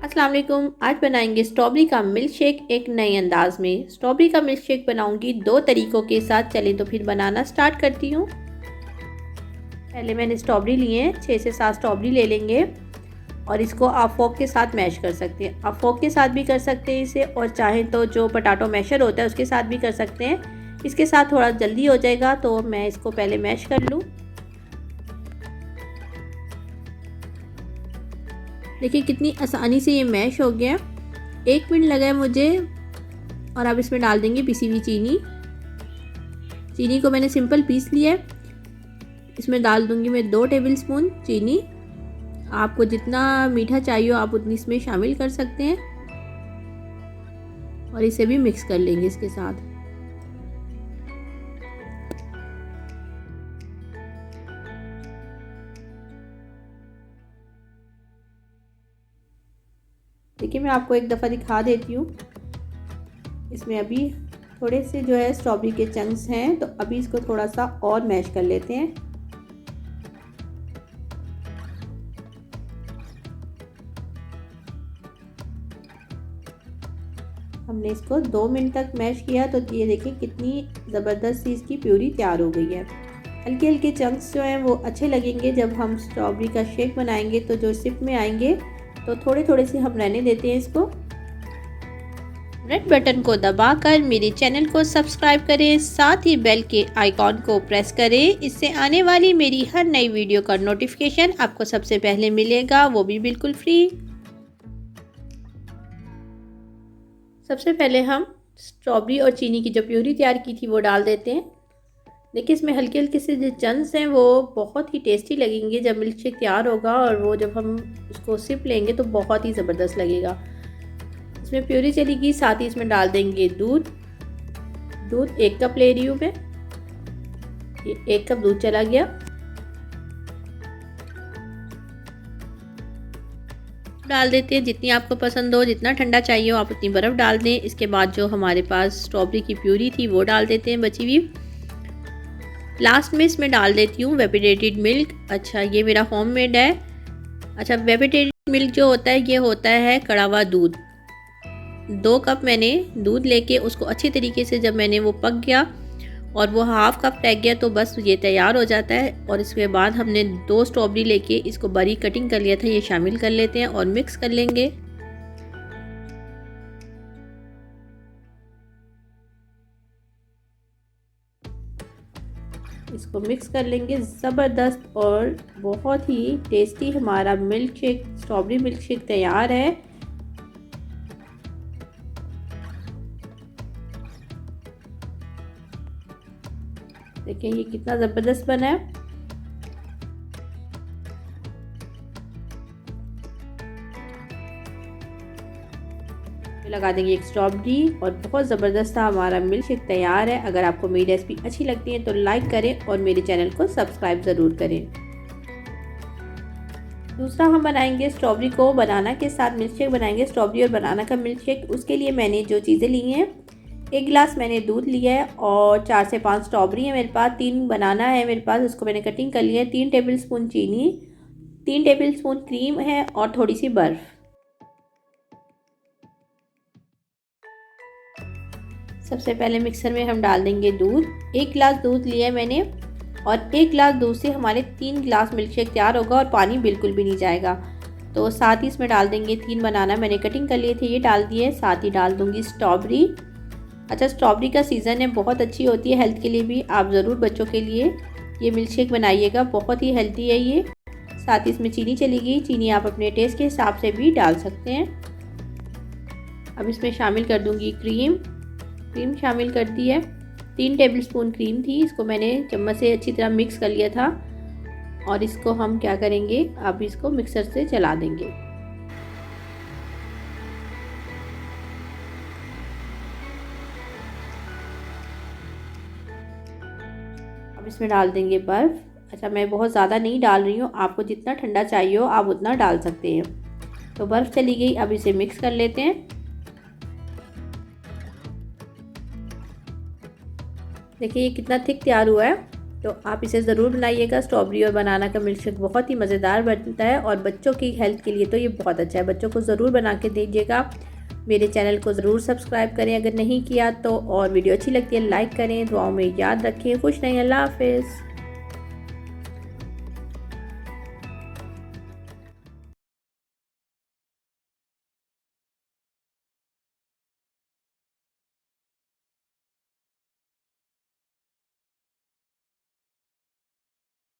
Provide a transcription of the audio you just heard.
अस्सलाम वालेकुम। आज बनाएंगे स्ट्रॉबेरी का मिल्क शेक एक नए अंदाज में। स्ट्रॉबेरी का मिल्क शेक बनाऊंगी दो तरीकों के साथ। चलिए तो फिर बनाना स्टार्ट करती हूँ। पहले मैंने स्ट्रॉबेरी लिए हैं, 6 से 7 स्ट्रॉबेरी ले लेंगे और इसको आप फोक के साथ मैश कर सकते हैं। आप फोक के साथ भी कर सकते हैं इसे, और चाहें तो जो पोटैटो मैशर होता है उसके साथ भी कर सकते हैं। इसके साथ थोड़ा जल्दी हो जाएगा तो मैं इसको पहले मैश कर लूँ। देखिए कितनी आसानी से ये मैश हो गया। 1 मिनट लगा है मुझे। और अब इसमें डाल देंगे पिसी हुई चीनी। चीनी को मैंने सिंपल पीस लिया है। इसमें डाल दूंगी मैं 2 टेबलस्पून चीनी। आपको जितना मीठा चाहिए आप उतनी इसमें शामिल कर सकते हैं और इसे भी मिक्स कर लेंगे इसके साथ। देखिए मैं आपको एक दफ़ा दिखा देती हूँ। इसमें अभी थोड़े से जो है स्ट्रॉबेरी के चंक्स हैं, तो अभी इसको थोड़ा सा और मैश कर लेते हैं। हमने इसको 2 मिनट तक मैश किया तो ये देखिए कितनी ज़बरदस्त सी इसकी प्यूरी तैयार हो गई है। हल्के हल्के चंक्स जो हैं वो अच्छे लगेंगे जब हम स्ट्रॉबेरी का शेक बनाएंगे, तो जो सिप में आएंगे तो थोड़े थोड़े से हम रहने देते हैं इसको। रेड बटन को दबाकर मेरे चैनल को सब्सक्राइब करें, साथ ही बेल के आइकॉन को प्रेस करें। इससे आने वाली मेरी हर नई वीडियो का नोटिफिकेशन आपको सबसे पहले मिलेगा, वो भी बिल्कुल फ्री। सबसे पहले हम स्ट्रॉबेरी और चीनी की जो प्यूरी तैयार की थी वो डाल देते हैं। देखिए इसमें हल्के हल्के से जो चंक्स हैं वो बहुत ही टेस्टी लगेंगे जब मिल्क शेक तैयार होगा, और वो जब हम उसको सिप लेंगे तो बहुत ही ज़बरदस्त लगेगा। इसमें प्यूरी चलेगी, साथ ही इसमें डाल देंगे दूध। 1 कप ले रही हूँ मैं। ये 1 कप दूध चला गया। डाल देते हैं जितनी आपको पसंद हो, जितना ठंडा चाहिए हो आप उतनी बर्फ़ डाल दें। इसके बाद जो हमारे पास स्ट्रॉबेरी की प्यूरी थी वो डाल देते हैं बची हुई। लास्ट में इसमें डाल देती हूँ वेपिटेटेड मिल्क। अच्छा ये मेरा होममेड है। अच्छा वेपिटेटेड मिल्क जो होता है ये होता है कड़ा हुआ दूध। 2 कप मैंने दूध लेके उसको अच्छी तरीके से जब मैंने वो पक गया और वो हाफ कप रह गया तो बस ये तैयार हो जाता है। और इसके बाद हमने 2 स्ट्रॉबेरी लेके इसको बारीक कटिंग कर लिया था, ये शामिल कर लेते हैं और मिक्स कर लेंगे। इसको मिक्स कर लेंगे। ज़बरदस्त और बहुत ही टेस्टी हमारा milk shake, strawberry milk shake तैयार है। देखिए ये कितना ज़बरदस्त बना है। लगा देंगे एक स्ट्रॉबेरी और बहुत ज़बरदस्त सा हमारा मिल्क शेक तैयार है। अगर आपको मेरी रेसिपी अच्छी लगती है तो लाइक करें और मेरे चैनल को सब्सक्राइब ज़रूर करें। दूसरा हम बनाएंगे स्ट्रॉबेरी को बनाना के साथ मिल्क शेक बनाएंगे, स्ट्रॉबेरी और बनाना का मिल्क शेक। उसके लिए मैंने जो चीज़ें ली हैं, 1 गिलास मैंने दूध लिया है और 4 से 5 स्ट्रॉबेरी है मेरे पास, 3 बनाना है मेरे पास, उसको मैंने कटिंग कर लिया है, 3 टेबलस्पून चीनी, 3 टेबलस्पून क्रीम है और थोड़ी सी बर्फ़। सबसे पहले मिक्सर में हम डाल देंगे दूध। 1 गिलास दूध लिया है मैंने और 1 गिलास दूध से हमारे 3 गिलास मिल्क शेक तैयार होगा और पानी बिल्कुल भी नहीं जाएगा। तो साथ ही इसमें डाल देंगे 3 बनाना मैंने कटिंग कर लिए थे, ये डाल दिए। साथ ही डाल दूंगी स्ट्रॉबेरी। अच्छा स्ट्रॉबेरी का सीज़न है, बहुत अच्छी होती है हेल्थ के लिए भी। आप ज़रूर बच्चों के लिए ये मिल्क शेक बनाइएगा, बहुत ही हेल्थी है ये। साथ ही इसमें चीनी चलेगी। चीनी आप अपने टेस्ट के हिसाब से भी डाल सकते हैं। अब इसमें शामिल कर दूंगी क्रीम शामिल कर दी है। 3 टेबलस्पून क्रीम थी, इसको मैंने चम्मच से अच्छी तरह मिक्स कर लिया था। और इसको हम क्या करेंगे, अब इसको मिक्सर से चला देंगे। अब इसमें डाल देंगे बर्फ़। अच्छा मैं बहुत ज़्यादा नहीं डाल रही हूँ, आपको जितना ठंडा चाहिए हो आप उतना डाल सकते हैं। तो बर्फ़ चली गई, अब इसे मिक्स कर लेते हैं। देखिए ये कितना थिक तैयार हुआ है। तो आप इसे ज़रूर बनाइएगा। स्ट्रॉबेरी और बनाना का मिल्क शेक बहुत ही मज़ेदार बनता है और बच्चों की हेल्थ के लिए तो ये बहुत अच्छा है। बच्चों को ज़रूर बना के दीजिएगा। मेरे चैनल को ज़रूर सब्सक्राइब करें अगर नहीं किया तो, और वीडियो अच्छी लगती है लाइक करें। दुआओं में याद रखें। खुश रहें। अल्लाह हाफ़िज़।